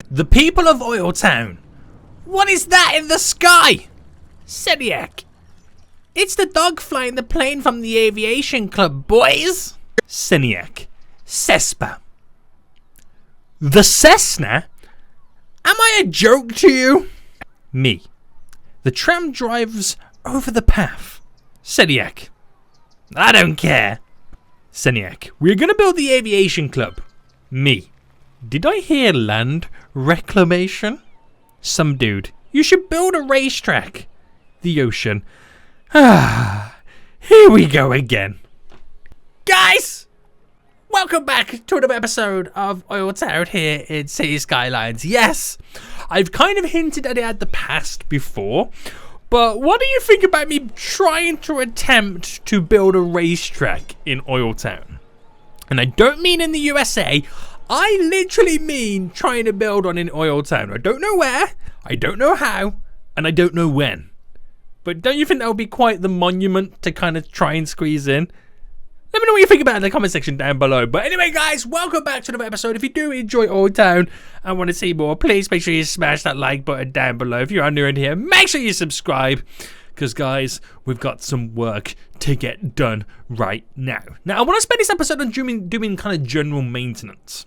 The people of OilTown. What is that in the sky? Seniac. It's the dog flying the plane from the aviation club, boys. Seniac. Cespa. The Cessna? Am I a joke to you? Me. The tram drives over the path. Seniac. I don't care. Seniac. We're gonna build the aviation club. Me. Did I hear land reclamation? Some dude. You should build a racetrack. The ocean. Here we go again. Guys! Welcome back to another episode of OilTown here in City Skylines. Yes, I've kind of hinted at it at the past before, but what do you think about me trying to attempt to build a racetrack in OilTown? And I don't mean in the USA, I literally mean trying to build one in OilTown. I don't know where, I don't know how, and I don't know when. But don't you think that would be quite the monument to kind of try and squeeze in? Let me know what you think about it in the comment section down below. But anyway, guys, welcome back to another episode. If you do enjoy OilTown and want to see more, please make sure you smash that like button down below. If you are new in here, make sure you subscribe. Because, guys, we've got some work to get done right now. Now, I want to spend this episode on doing kind of general maintenance.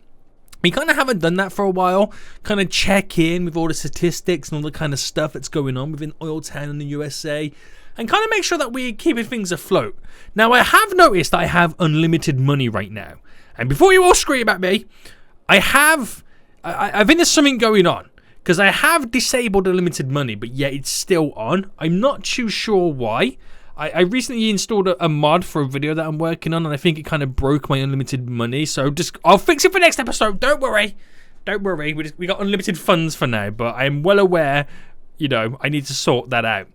We kind of haven't done that for a while. Kind of check in with all the statistics and all the kind of stuff that's going on within OilTown in the USA. And kind of make sure that we're keeping things afloat. Now, I have noticed I have unlimited money right now. And before you all scream at me, I think there's something going on. Because I have disabled unlimited money, but yet it's still on. I'm not too sure why. I recently installed a mod for a video that I'm working on, and I think it kind of broke my unlimited money. So I'll fix it for next episode. Don't worry. Don't worry. We got unlimited funds for now, but I am well aware, you know, I need to sort that out.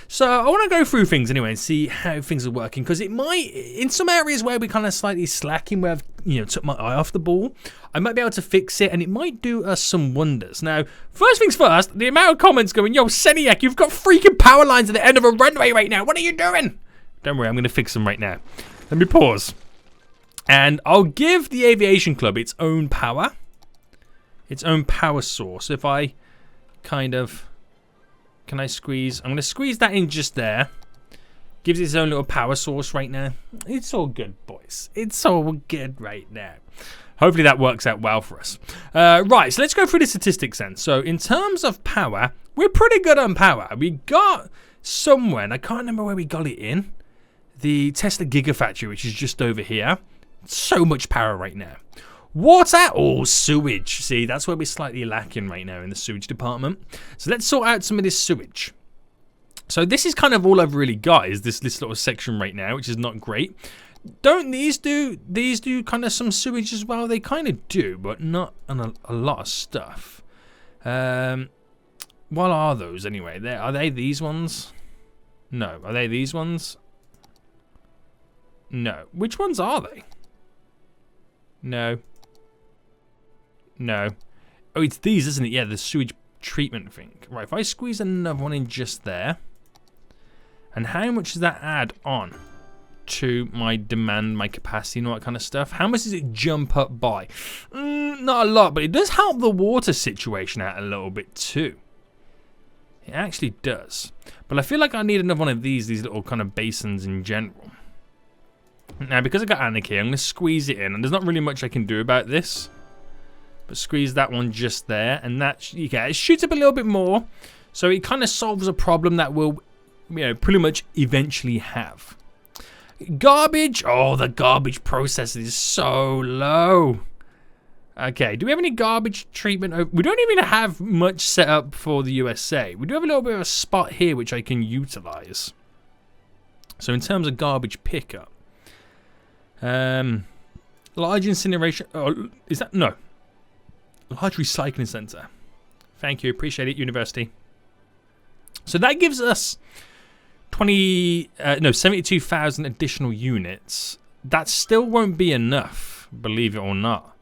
So I want to go through things anyway and see how things are working, because it might, in some areas where we're kind of slightly slacking, where I've, you know, took my eye off the ball, I might be able to fix it, and it might do us some wonders. Now, first things first, the amount of comments going, yo, Seniac, you've got freaking power lines at the end of a runway right now. What are you doing? Don't worry, I'm going to fix them right now. Let me pause. And I'll give the aviation club its own power source. If I kind of... Can I squeeze? I'm going to squeeze that in just there. Gives it its own little power source right now. It's all good, boys. It's all good right now. Hopefully that works out well for us. Right, so let's go through the statistics then. So in terms of power, we're pretty good on power. We got somewhere, and I can't remember where we got it in. The Tesla Gigafactory, which is just over here. So much power right now. Water or sewage. See, that's where we're slightly lacking right now in the sewage department. So let's sort out some of this sewage. So this is kind of all I've really got is this little section right now, which is not great. Don't these do kind of some sewage as well? They kind of do, but not on a lot of stuff. What are those anyway? Are they these ones? No. Are they these ones? No. Which ones are they? No. No. Oh, it's these, isn't it? Yeah, the sewage treatment thing. Right, if I squeeze another one in just there. And how much does that add on to my demand, my capacity, and all that kind of stuff? How much does it jump up by? Not a lot, but it does help the water situation out a little bit too. It actually does. But I feel like I need another one of these little kind of basins in general. Now, because I got Anarchy, I'm going to squeeze it in. And there's not really much I can do about this. But squeeze that one just there. And that, yeah, it shoots up a little bit more. So it kind of solves a problem that we'll, you know, pretty much eventually have. Garbage. Oh, the garbage process is so low. Okay, do we have any garbage treatment? We don't even have much set up for the USA. We do have a little bit of a spot here which I can utilize. So in terms of garbage pickup. Large incineration. Oh, is that? No. Large recycling center. Thank you. Appreciate it, university. So that gives us 72,000 additional units. That still won't be enough, believe it or not.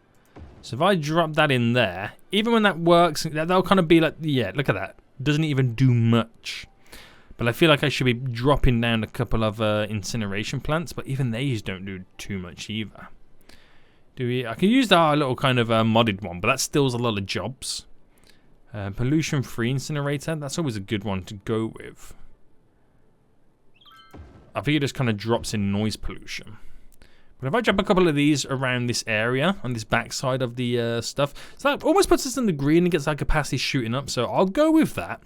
So if I drop that in there, even when that works, that'll kind of be like, yeah, look at that. Doesn't even do much. But I feel like I should be dropping down a couple of incineration plants, but even these don't do too much either. I can use our little kind of modded one, but that stills a lot of jobs. Pollution-free incinerator. That's always a good one to go with. I think it just kind of drops in noise pollution. But if I drop a couple of these around this area, on this backside of the stuff, so that almost puts us in the green and gets our capacity shooting up. So I'll go with that.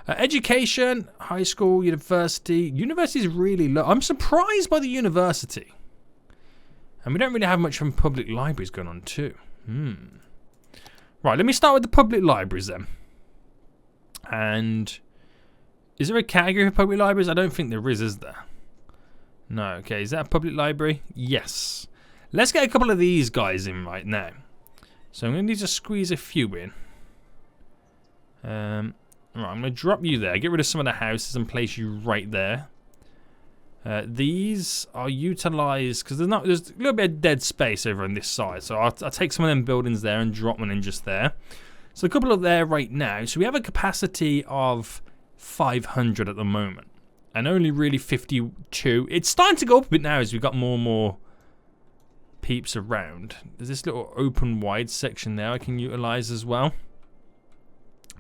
Education, high school, university. University is really low. I'm surprised by the university. And we don't really have much from public libraries going on too. Right, let me start with the public libraries then. And is there a category for public libraries? I don't think there is there? No, okay, is that a public library? Yes. Let's get a couple of these guys in right now. So I'm going to need to squeeze a few in. Right, I'm going to drop you there. Get rid of some of the houses and place you right there. These are utilized because there's a little bit of dead space over on this side. So I'll take some of them buildings there and drop one in just there. So a couple of there right now. So we have a capacity of 500 at the moment. And only really 52. It's starting to go up a bit now as we've got more and more peeps around. There's this little open wide section there I can utilize as well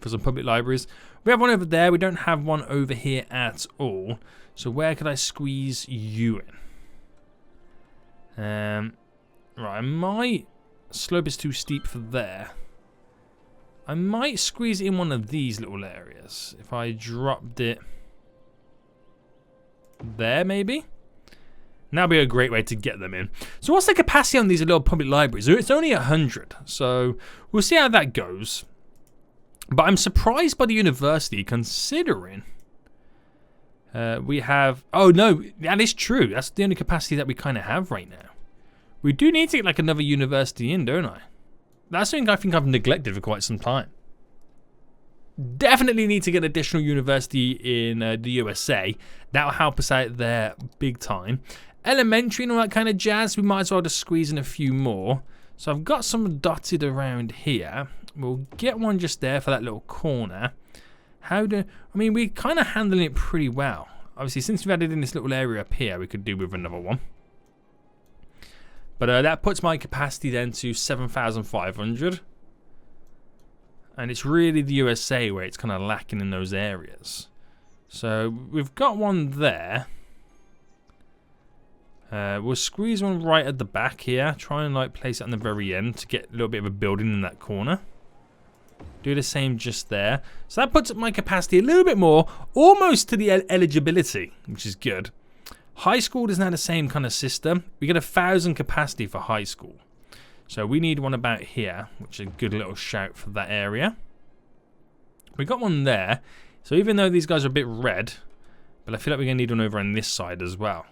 for some public libraries. We have one over there. We don't have one over here at all. So where could I squeeze you in? Right, my slope is too steep for there. I might squeeze it in one of these little areas. If I dropped it there, maybe? That'd be a great way to get them in. So what's the capacity on these little public libraries? It's only 100, so we'll see how that goes. But I'm surprised by the university considering we have... Oh no, that is true. That's the only capacity that we kind of have right now. We do need to get like another university in, don't I? That's something I think I've neglected for quite some time. Definitely need to get additional university in the USA. That'll help us out there big time. Elementary and all that kind of jazz, we might as well just squeeze in a few more. So I've got some dotted around here. We'll get one just there for that little corner. I mean, we're kind of handling it pretty well. Obviously, since we've added in this little area up here, we could do with another one. But that puts my capacity then to 7,500. And it's really the USA where it's kind of lacking in those areas. So we've got one there. We'll squeeze one right at the back here. Try and like place it on the very end to get a little bit of a building in that corner. Do the same just there. So that puts up my capacity a little bit more, almost to the eligibility, which is good. High school is now the same kind of system. We get 1,000 capacity for high school. So we need one about here, which is a good little shout for that area. We got one there. So even though these guys are a bit red, but I feel like we're going to need one over on this side as well.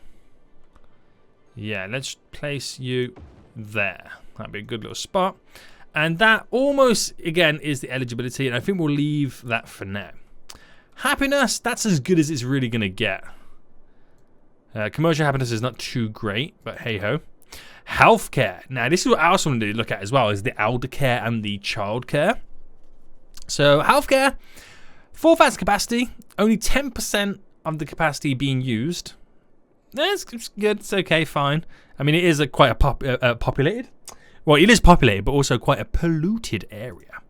Yeah, let's place you there. That'd be a good little spot. And that almost, again, is the eligibility. And I think we'll leave that for now. Happiness, that's as good as it's really going to get. Commercial happiness is not too great, but hey-ho. Healthcare. Now, this is what I also want to look at as well, is the elder care and the child care. So, healthcare, 4,000 capacity, only 10% of the capacity being used. It's good, it's okay, fine. I mean, it is quite a populated. Well, it is populated, but also quite a polluted area.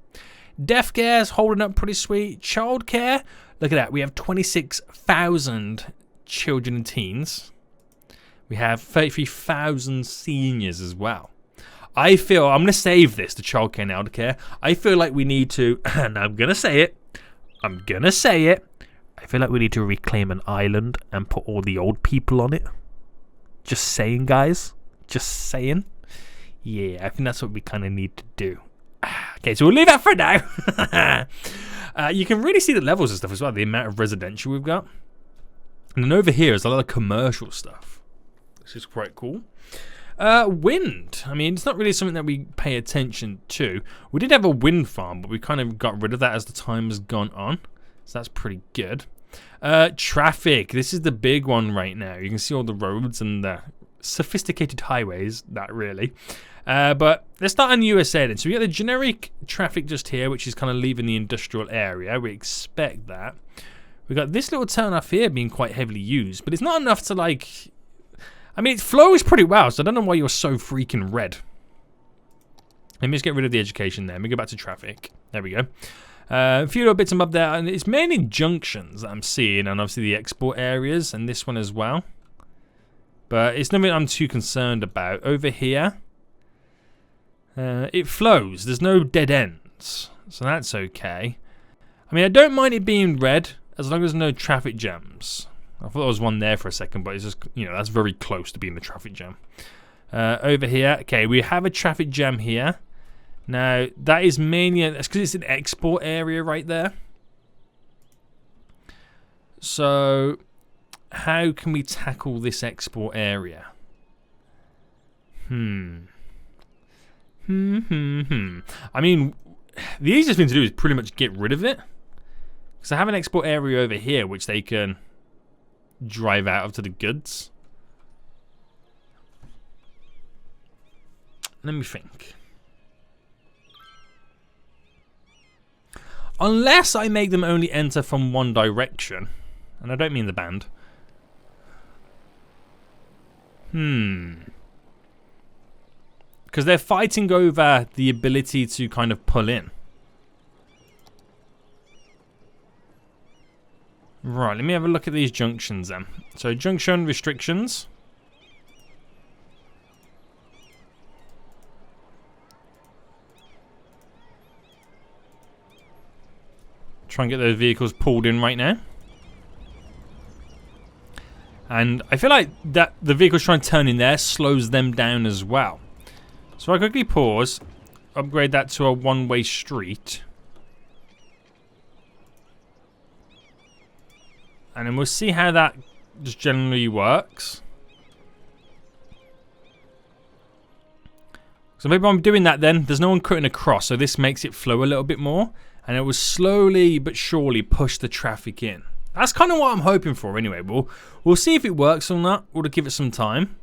Deaf care is holding up pretty sweet. Child care, look at that. We have 26,000 children and teens. We have 33,000 seniors as well. I feel, I'm going to save this to childcare and elder care. I feel like we need to, and I'm going to say it. I feel like we need to reclaim an island and put all the old people on it. Just saying, guys. Just saying. Yeah, I think that's what we kind of need to do. Okay, so we'll leave that for now. You can really see the levels and stuff as well, the amount of residential we've got. And then over here is a lot of commercial stuff. This is quite cool. Wind. I mean, it's not really something that we pay attention to. We did have a wind farm, but we kind of got rid of that as the time has gone on. So that's pretty good. Traffic. This is the big one right now. You can see all the roads and the sophisticated highways, not really. But let's start in the USA then. So we got the generic traffic just here, which is kind of leaving the industrial area. We expect that. We got this little turn off here being quite heavily used, but it's not enough to like... I mean, it flows pretty well, so I don't know why you're so freaking red. Let me just get rid of the education there. Let me go back to traffic. There we go. A few little bits above there, and it's mainly junctions that I'm seeing, and obviously the export areas, and this one as well. But it's nothing I'm too concerned about. Over here, it flows. There's no dead ends, so that's okay. I mean, I don't mind it being red as long as there's no traffic jams. I thought there was one there for a second, but it's just, you know, that's very close to being a traffic jam. Over here, okay, we have a traffic jam here. Now, that is mainly, that's because it's an export area right there. So, how can we tackle this export area? I mean, the easiest thing to do is pretty much get rid of it. Because I have an export area over here which they can drive out of to the goods. Let me think. Unless I make them only enter from one direction. And I don't mean the band. Because they're fighting over the ability to kind of pull in. Right, let me have a look at these junctions then. So, junction restrictions. Try and get those vehicles pulled in right now. And I feel like that the vehicles trying to turn in there slows them down as well. So I quickly pause, upgrade that to a one-way street. And then we'll see how that just generally works. So maybe I'm doing that then. There's no one cutting across, so this makes it flow a little bit more. And it will slowly but surely push the traffic in. That's kind of what I'm hoping for anyway. We'll see if it works or not. We'll give it some time.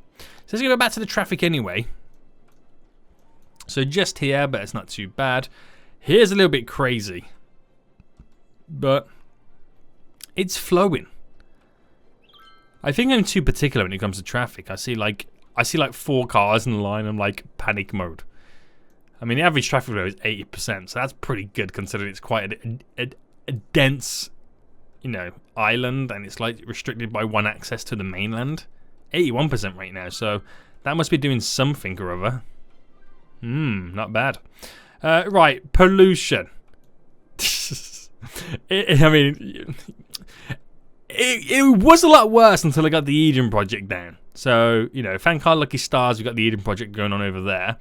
So let's go back to the traffic anyway. So just here, but it's not too bad. Here's a little bit crazy. But it's flowing. I think I'm too particular when it comes to traffic. I see like 4 cars in the line. I'm like panic mode. I mean, the average traffic flow is 80%, so that's pretty good considering it's quite a dense, you know, island, and it's like restricted by one access to the mainland. 81% right now, so that must be doing something or other. Not bad. Right, pollution. I mean, it was a lot worse until I got the Eden project down. So, you know, thank our lucky stars, we've got the Eden project going on over there.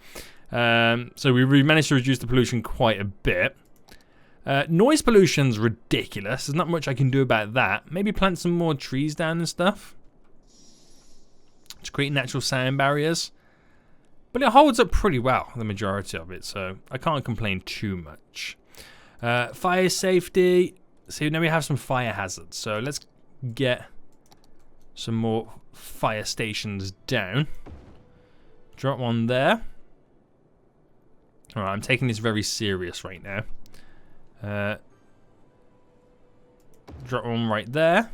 So we managed to reduce the pollution quite a bit. Noise pollution's ridiculous. There's not much I can do about that. Maybe plant some more trees down and stuff to create natural sound barriers. But it holds up pretty well, the majority of it, so I can't complain too much. Fire safety. So now we have some fire hazards. So let's get some more fire stations down. Drop one there. Alright, I'm taking this very serious right now. Drop one right there.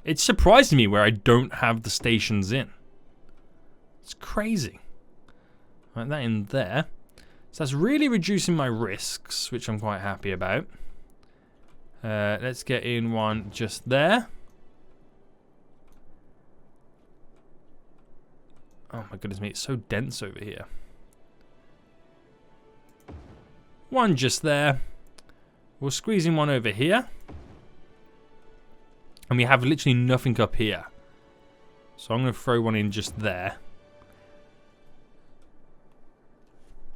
It's surprising me where I don't have the stations in. It's crazy. Right, that in there. So that's really reducing my risks, which I'm quite happy about. Let's get in one just there. Oh my goodness me, it's so dense over here. One just there. We'll squeeze in one over here. And we have literally nothing up here. So I'm going to throw one in just there.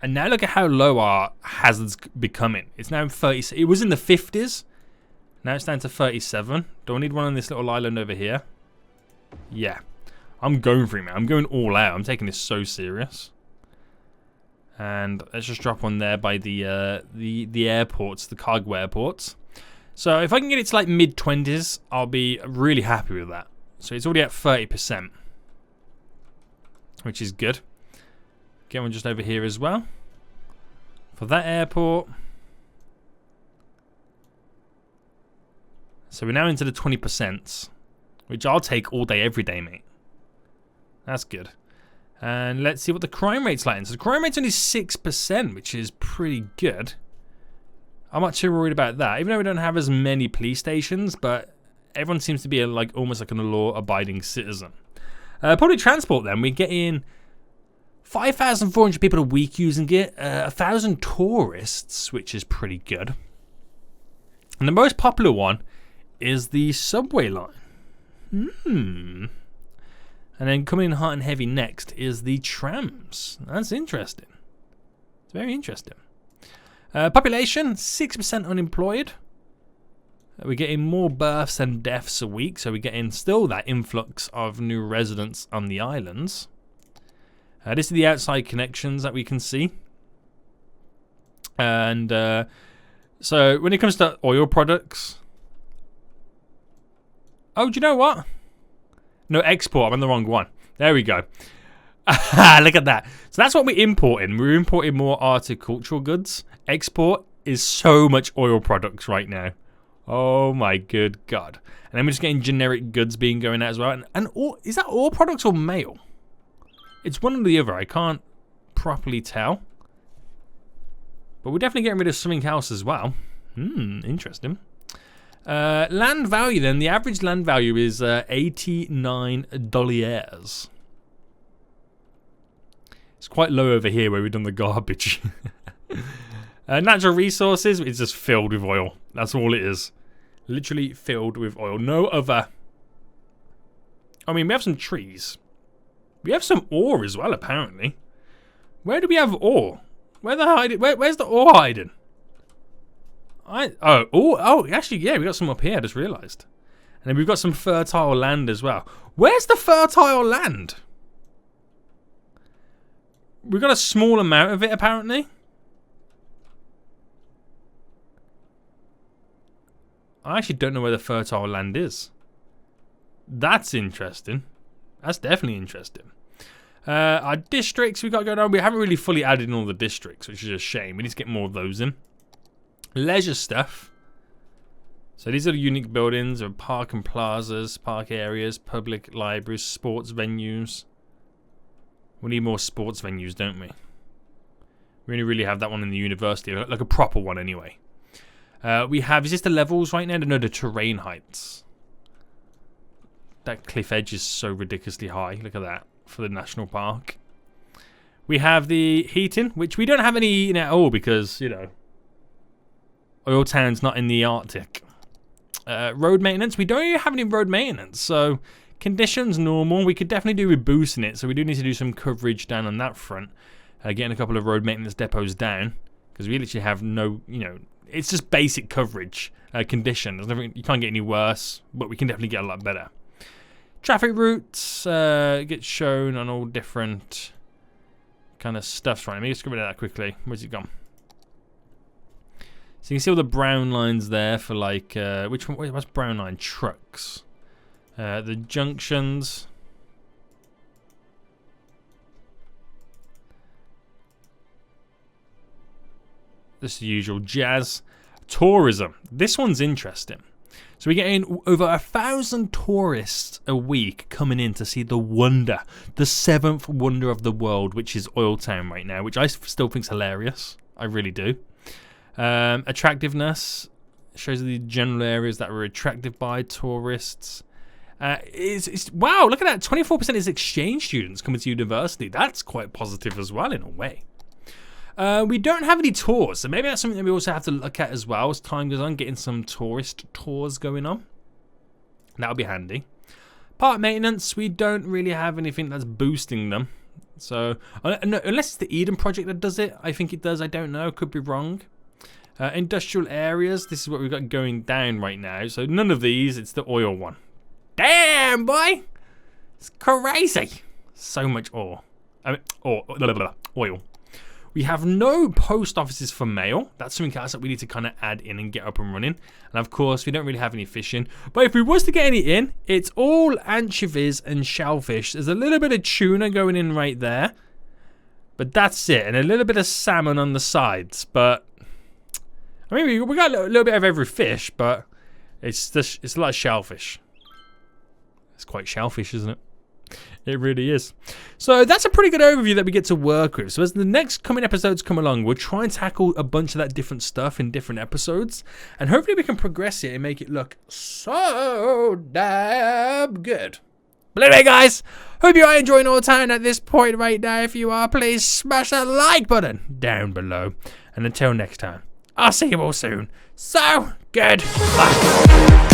And now look at how low our hazards becoming. It's now 30. It was in the 50s. Now it's down to 37. Do I need one on this little island over here? Yeah. I'm going for it, man. I'm going all out. I'm taking this so serious. And let's just drop one there by the airports, the cargo airports. So if I can get it to like mid-20s, I'll be really happy with that. So it's already at 30%, which is good. Get one just over here as well for that airport. So we're now into the 20%, which I'll take all day, every day, mate. That's good. And let's see what the crime rate's like. So the crime rate's only 6%, which is pretty good. I'm not too worried about that, even though we don't have as many police stations, but everyone seems to be almost like a law-abiding citizen. Public transport, then, we get in 5,400 people a week using it, 1,000 tourists, which is pretty good. And the most popular one is the subway line. And then coming in hot and heavy next is the trams. That's interesting. It's very interesting. Population, 6% unemployed. We're getting more births than deaths a week, so we're getting still that influx of new residents on the islands. This is the outside connections that we can see. And so when it comes to oil products... Oh, do you know what? No, export. I'm on the wrong one. There we go. Look at that. So that's what we're importing. We're importing more horticultural goods. Export is so much oil products right now. Oh my good God. And then we're just getting generic goods being going out as well. And is that oil products or mail? It's one or the other. I can't properly tell. But we're definitely getting rid of something else as well. Interesting. Land value then. The average land value is $89. It's quite low over here where we've done the garbage. Natural resources is just filled with oil. That's all it is. Literally filled with oil. No other. I mean, we have some trees. We have some ore as well, apparently. Where do we have ore? Where's the ore hiding? Actually, yeah, we got some up here, I just realised. And then we've got some fertile land as well. Where's the fertile land? We've got a small amount of it, apparently. I actually don't know where the fertile land is. That's interesting. That's definitely interesting. Our districts we got going on. We haven't really fully added in all the districts, which is a shame. We need to get more of those in. Leisure stuff. So these are the unique buildings of park and plazas, park areas, public libraries, sports venues. We need more sports venues, don't we? We only really have that one in the university, like a proper one anyway. We have, is this the levels right now? No, the terrain heights. That cliff edge is so ridiculously high. Look at that for the national park. We have the heating, which we don't have any at all because, you know, OilTown's not in the Arctic. Road maintenance, we don't even have any road maintenance, so conditions normal. We could definitely do with boosting it, so we do need to do some coverage down on that front. Getting a couple of road maintenance depots down, because we literally have no, you know, it's just basic coverage condition. There's nothing, you can't get any worse, but we can definitely get a lot better. Traffic routes get shown on all different kind of stuff. Right, let me just get rid of that quickly. Where's it gone? So you can see all the brown lines there for like, which one? Wait, what's brown line? Trucks. The junctions. This is the usual jazz. Tourism. This one's interesting. So we're getting over 1,000 tourists a week coming in to see the wonder, the seventh wonder of the world, which is OilTown right now, which I still think is hilarious. I really do. Attractiveness shows the general areas that were attracted by tourists. Wow, look at that. 24% is exchange students coming to university. That's quite positive as well in a way. We don't have any tours, so maybe that's something that we also have to look at as well as time goes on, getting some tourist tours going on. That'll be handy. Park maintenance, we don't really have anything that's boosting them. So, unless it's the Eden project that does it, I think it does, I don't know, could be wrong. Industrial areas, this is what we've got going down right now. So none of these, it's the oil one. Damn, boy! It's crazy. So much oil. Oil. We have no post offices for mail. That's something else that we need to kind of add in and get up and running. And of course, we don't really have any fishing. But if we was to get any in, it's all anchovies and shellfish. There's a little bit of tuna going in right there. But that's it. And a little bit of salmon on the sides. But, I mean, we got a little bit of every fish, but it's a lot of shellfish. It's quite shellfish, isn't it? It really is. So that's a pretty good overview that we get to work with. So as the next coming episodes come along, we'll try and tackle a bunch of that different stuff in different episodes. And hopefully we can progress it and make it look so damn good. But anyway, guys, hope you are enjoying OilTown at this point right now. If you are, please smash that like button down below. And until next time, I'll see you all soon. So, goodbye.